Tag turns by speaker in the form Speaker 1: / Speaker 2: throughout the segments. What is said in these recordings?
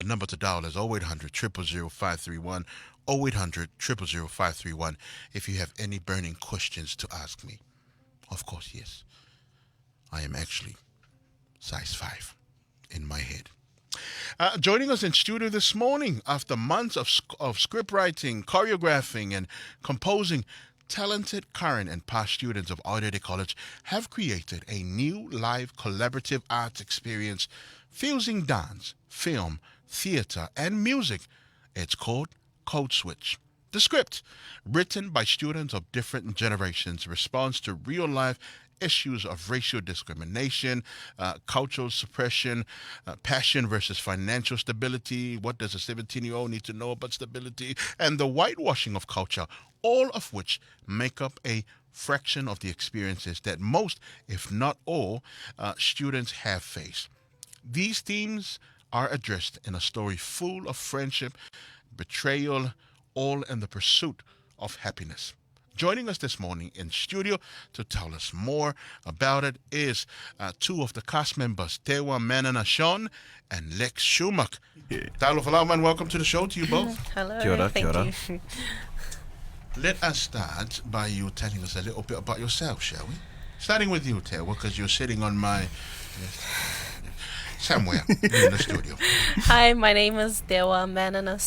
Speaker 1: number to dial is 0800 000 531. 0800 000 531 if you have any burning questions to ask me. Of course, yes. I am actually size 5 in my head. Joining us in studio this morning after months of script writing, choreographing, and composing, talented current and past students of Our Lady College have created a new live collaborative arts experience fusing dance, film, theater, and music. It's called Code Switch. The script, written by students of different generations, responds to real-life issues of racial discrimination, cultural suppression, passion versus financial stability, what does a 17-year-old need to know about stability, and the whitewashing of culture, all of which make up a fraction of the experiences that most, if not all, students have faced. These themes are addressed in a story full of friendship, betrayal, all in the pursuit of happiness. Joining us this morning in studio to tell us more about it is two of the cast members, Teeua, Manana, and Lex Shoemark. Talo Falauman, welcome to the show to you both.
Speaker 2: Hello,
Speaker 3: Kia ora,
Speaker 2: thank
Speaker 3: kia ora.
Speaker 2: you.
Speaker 1: Let us start by you telling us a little bit about yourself, shall we? Starting with you, Teeua, because you're sitting on my... somewhere in the studio.
Speaker 2: Hi, my name is Teeua Manana.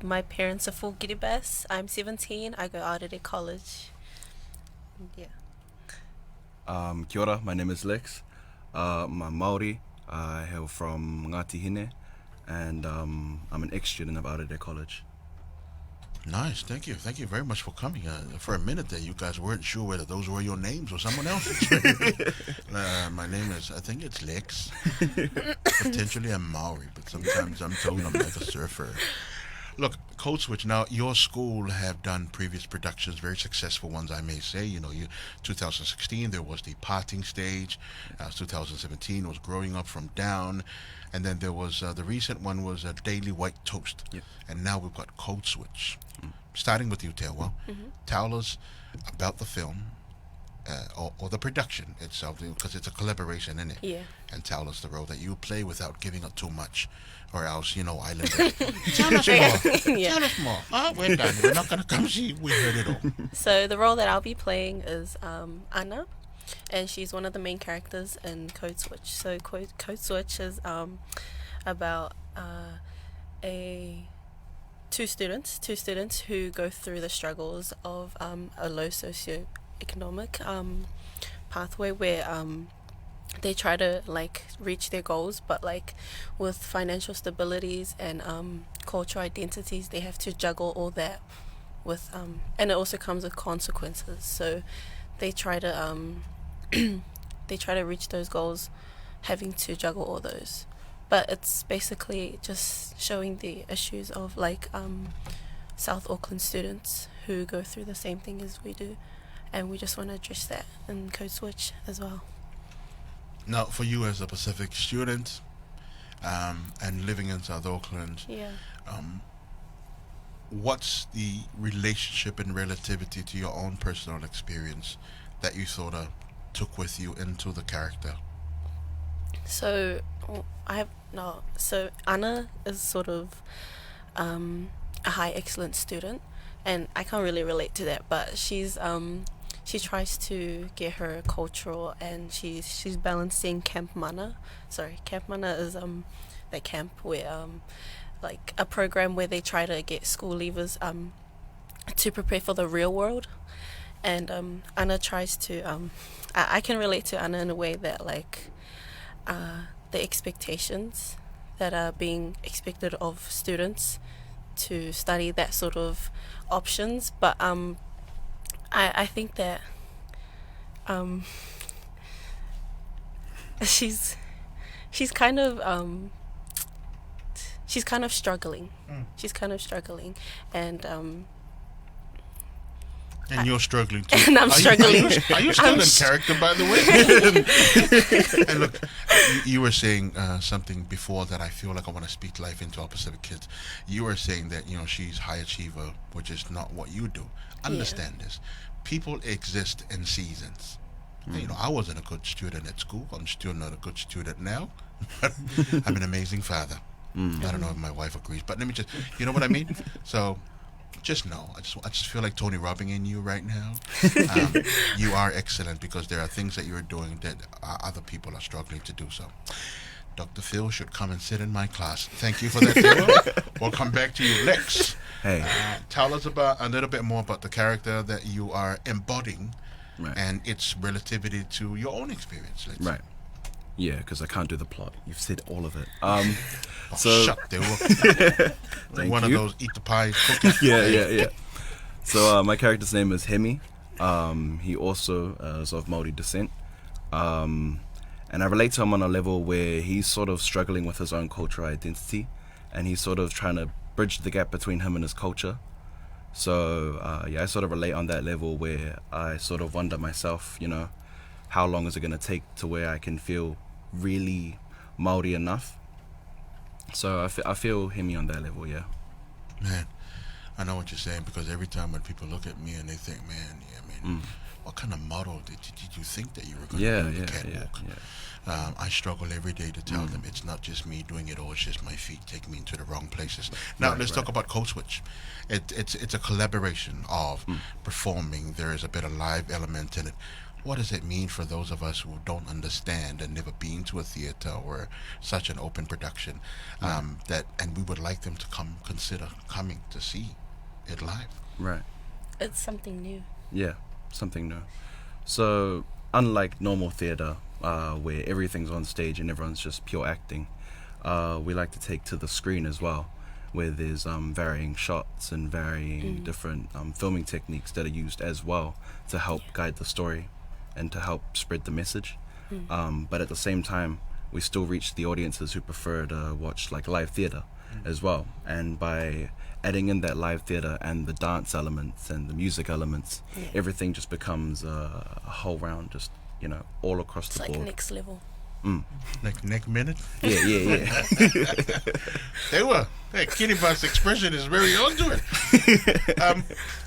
Speaker 2: My parents are full Kiribati. I'm 17. I go out at college. Yeah.
Speaker 3: Kia ora, my name is Lex. I'm Maori. I hail from Ngāti Hine, and I'm an ex-student of Aorere College.
Speaker 1: Nice, thank you. Thank you very much for coming. For a minute there, you guys weren't sure whether those were your names or someone else's. My name is, I think it's Lex. Potentially I'm Maori, but sometimes I'm told I'm like a surfer. Look, Code Switch, now your school have done previous productions, very successful ones, I may say. 2016, there was the parting stage. 2017 was Growing Up from Down. And then there was, the recent one was Daily White Toast.
Speaker 3: Yep.
Speaker 1: And now we've got Code Switch. Starting with you, Teeua, tell us about the film or the production itself, because it's a collaboration in it.
Speaker 2: Yeah.
Speaker 1: And tell us the role that you play without giving up too much, or else, Islander. Tell us more.
Speaker 2: Yeah.
Speaker 1: Tell us more. We're done. We're not going to come see. We heard it all.
Speaker 2: So the role that I'll be playing is Anna, and she's one of the main characters in Code Switch. So Code Switch is about two students who go through the struggles of a low socioeconomic pathway where they try to reach their goals, but with financial stabilities and cultural identities, they have to juggle all that with and it also comes with consequences. So they try to reach those goals, having to juggle all those. But it's basically just showing the issues of South Auckland students who go through the same thing as we do, and we just want to address that in Code Switch as well.
Speaker 1: Now, for you as a Pacific student and living in South Auckland,
Speaker 2: Yeah.
Speaker 1: what's the relationship and relativity to your own personal experience that you sort of took with you into the character?
Speaker 2: So So Anna is sort of a high excellence student, and I can't really relate to that. But she tries to get her cultural, and she's balancing Camp Mana. Camp Mana is that camp where a program where they try to get school leavers to prepare for the real world. And Anna tries to I can relate to Anna in a way that the expectations that are being expected of students to study that sort of options, but I think that she's kind of struggling. She's kind of struggling, and
Speaker 1: you're struggling too.
Speaker 2: And I'm struggling.
Speaker 1: Are you still in character, by the way? And look, you were saying something before that I feel like I want to speak life into our Pacific kids. You were saying that she's high achiever, which is not what you do. Understand this. People exist in seasons. And, I wasn't a good student at school. I'm still not a good student now. But I'm an amazing father. I don't know if my wife agrees, but let me just, you know what I mean? So just know, I just feel like Tony rubbing in you right now. Um, you are excellent because there are things that you're doing that other people are struggling to do. So Dr. Phil should come and sit in my class. Thank you for that, Teeua. We'll come back to you, Lex.
Speaker 3: Hey.
Speaker 1: Tell us about a little bit more about the character that you are embodying
Speaker 3: Right.
Speaker 1: and its relativity to your own experience. Let's
Speaker 3: Right. Yeah, because I can't do the plot. You've said all of it.
Speaker 1: Oh,
Speaker 3: So-
Speaker 1: shut Teeua.
Speaker 3: Thank
Speaker 1: One
Speaker 3: you.
Speaker 1: of those eat the pie cookies.
Speaker 3: Yeah. So my character's name is Hemi. He also is of Maori descent. And I relate to him on a level where he's sort of struggling with his own cultural identity, and he's sort of trying to bridge the gap between him and his culture. So I sort of relate on that level where I sort of wonder myself, how long is it going to take to where I can feel really Maori enough? So I feel Hemi on that level, yeah.
Speaker 1: Man, I know what you're saying because every time when people look at me and they think, man, what kind of model did you think that you were going to do the catwalk? I struggle every day to tell them it's not just me doing it all, it's just my feet take me into the wrong places. Now, let's talk about Code Switch. It's a collaboration of performing. There is a bit of live element in it. What does it mean for those of us who don't understand and never been to a theater or such an open production, and we would like them to consider coming to see it live?
Speaker 3: Right.
Speaker 2: It's something new.
Speaker 3: Yeah, something new. So, unlike normal theatre, where everything's on stage and everyone's just pure acting, we like to take to the screen as well, where there's varying shots and varying different filming techniques that are used as well to help guide the story and to help spread the message. But at the same time, we still reach the audiences who prefer to watch like live theatre as well. And by adding in that live theatre and the dance elements and the music elements, everything just becomes a whole round, just all across
Speaker 2: It's
Speaker 3: the
Speaker 2: like
Speaker 3: board.
Speaker 2: next level.
Speaker 1: Like neck minute?
Speaker 3: Yeah.
Speaker 1: They were. Hey, Kiribati's expression is very onto it.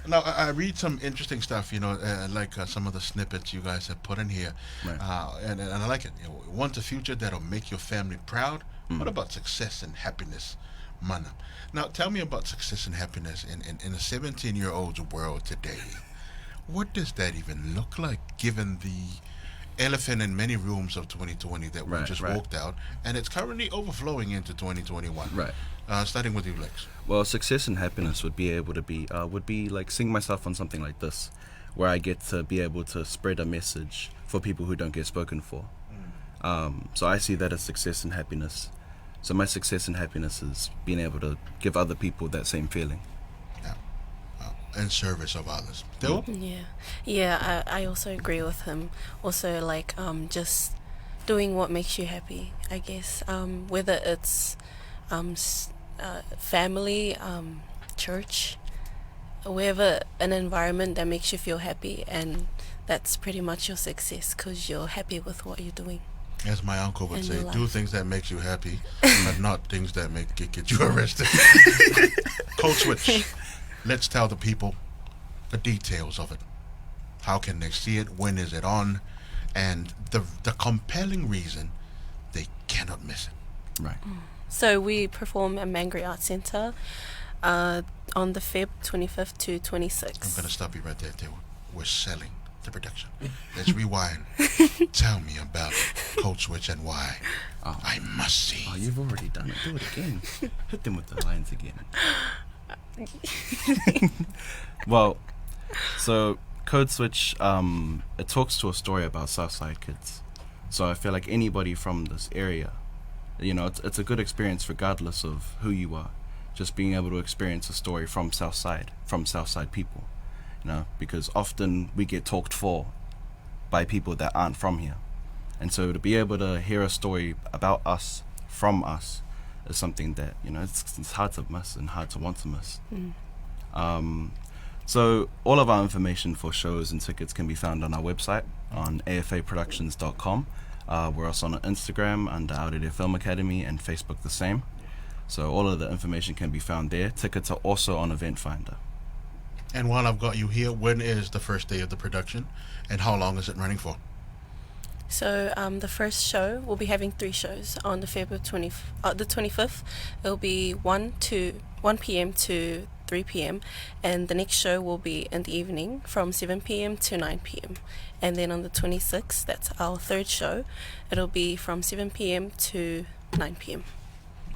Speaker 1: Now, I read some interesting stuff, like some of the snippets you guys have put in here.
Speaker 3: Right.
Speaker 1: And I like it. Want a future that'll make your family proud? What about success and happiness, Mana? Now, tell me about success and happiness in a 17-year-old's world today. What does that even look like, given the elephant in many rooms of 2020 that we just walked out, and it's currently overflowing into 2021.
Speaker 3: Right.
Speaker 1: Starting with you, Lex.
Speaker 3: Well, success and happiness would be able to be like seeing myself on something like this, where I get to be able to spread a message for people who don't get spoken for. So I see that as success and happiness. So my success and happiness is being able to give other people that same feeling.
Speaker 1: In service of others.
Speaker 2: Yeah, I also agree with him. Also, like, just doing what makes you happy, I guess. Whether it's family, church, wherever, an environment that makes you feel happy, and that's pretty much your success because you're happy with what you're doing.
Speaker 1: As my uncle would
Speaker 2: In
Speaker 1: say,
Speaker 2: your
Speaker 1: do
Speaker 2: life.
Speaker 1: things that makes you happy, but not things that get you arrested. Code Switch. Let's tell the people the details of it. How can they see it? When is it on? And the compelling reason they cannot miss it.
Speaker 3: Right.
Speaker 2: So we perform at Mangere Arts Centre on the Feb 25th to 26th.
Speaker 1: I'm going to stop you right there, Teeua. We're selling the production. Let's rewind. Tell me about Code Switch and why I must see.
Speaker 3: Oh, you've already done it. Do it again. Hit them with the lines again. Well, so Code Switch, it talks to a story about Southside kids. So I feel like anybody from this area, it's a good experience regardless of who you are. Just being able to experience a story from Southside people, because often we get talked for by people that aren't from here. And so to be able to hear a story about us, from us, is something that, it's hard to miss and hard to want to miss. So all of our information for shows and tickets can be found on our website on afaproductions.com. We're also on Instagram under Out of Their Film Academy and Facebook the same. So all of the information can be found there. Tickets are also on Event Finder.
Speaker 1: And while I've got you here, when is the first day of the production and how long is it running for?
Speaker 2: So the first show, we'll be having 3 shows on the the 25th. It'll be 1 p.m. to 3 p.m. and the next show will be in the evening from 7 p.m. to 9 p.m. And then on the 26th, that's our third show, it'll be from 7 p.m. to 9 p.m.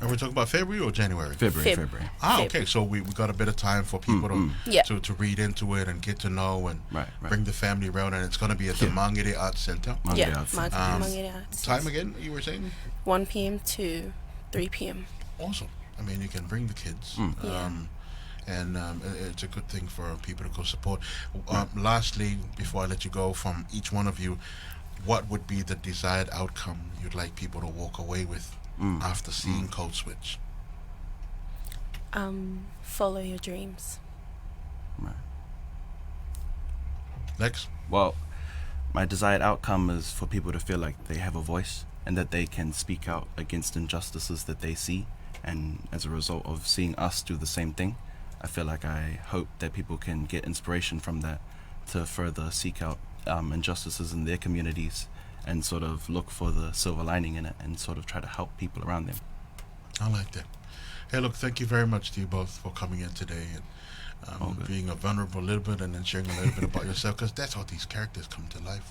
Speaker 1: Are we talking about February or January?
Speaker 3: February.
Speaker 1: Ah,
Speaker 2: Feb.
Speaker 1: okay. So we got a bit of time for people
Speaker 2: Yeah.
Speaker 1: to read into it and get to know and
Speaker 3: Right.
Speaker 1: bring the family around. And it's going to be at the
Speaker 3: Yeah.
Speaker 1: Mangere Arts Center.
Speaker 3: Monday
Speaker 2: Yeah,
Speaker 3: Arts.
Speaker 2: Mangere Arts.
Speaker 1: Time again, you were saying?
Speaker 2: 1 p.m. to 3 p.m.
Speaker 1: Awesome. I mean, you can bring the kids.
Speaker 2: Yeah.
Speaker 1: And it's a good thing for people to go support. Lastly, before I let you go, from each one of you, what would be the desired outcome you'd like people to walk away with after seeing Code Switch?
Speaker 2: Follow your dreams.
Speaker 3: Right.
Speaker 1: Lex?
Speaker 3: Well, my desired outcome is for people to feel like they have a voice and that they can speak out against injustices that they see. And as a result of seeing us do the same thing, I feel like I hope that people can get inspiration from that to further seek out injustices in their communities and sort of look for the silver lining in it and sort of try to help people around them.
Speaker 1: I like that. Hey, look, thank you very much to you both for coming in today and being a vulnerable little bit and then sharing a little bit about yourself, because that's how these characters come to life.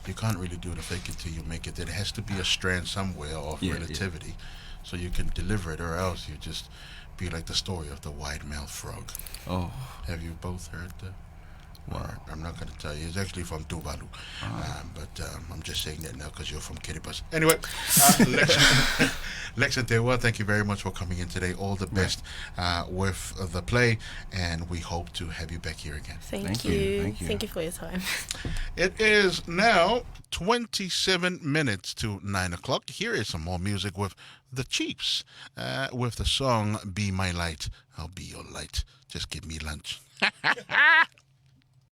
Speaker 1: You can't really do the fake it till you make it. There has to be a strand somewhere of relativity so you can deliver it, or else you just be like the story of the wide-mouthed frog.
Speaker 3: Oh,
Speaker 1: Have you both heard the... Well, I'm not going to tell you. It's actually from Tuvalu. But I'm just saying that now because you're from Kiribati. Anyway, Lex and Teeua, thank you very much for coming in today. All the best with the play, and we hope to have you back here again.
Speaker 2: Thank
Speaker 3: you.
Speaker 2: you.
Speaker 3: Thank you.
Speaker 2: Thank you for your time.
Speaker 1: It is now 27 minutes to 9 o'clock. Here is some more music with the Chiefs with the song Be My Light. I'll be your light. Just give me lunch.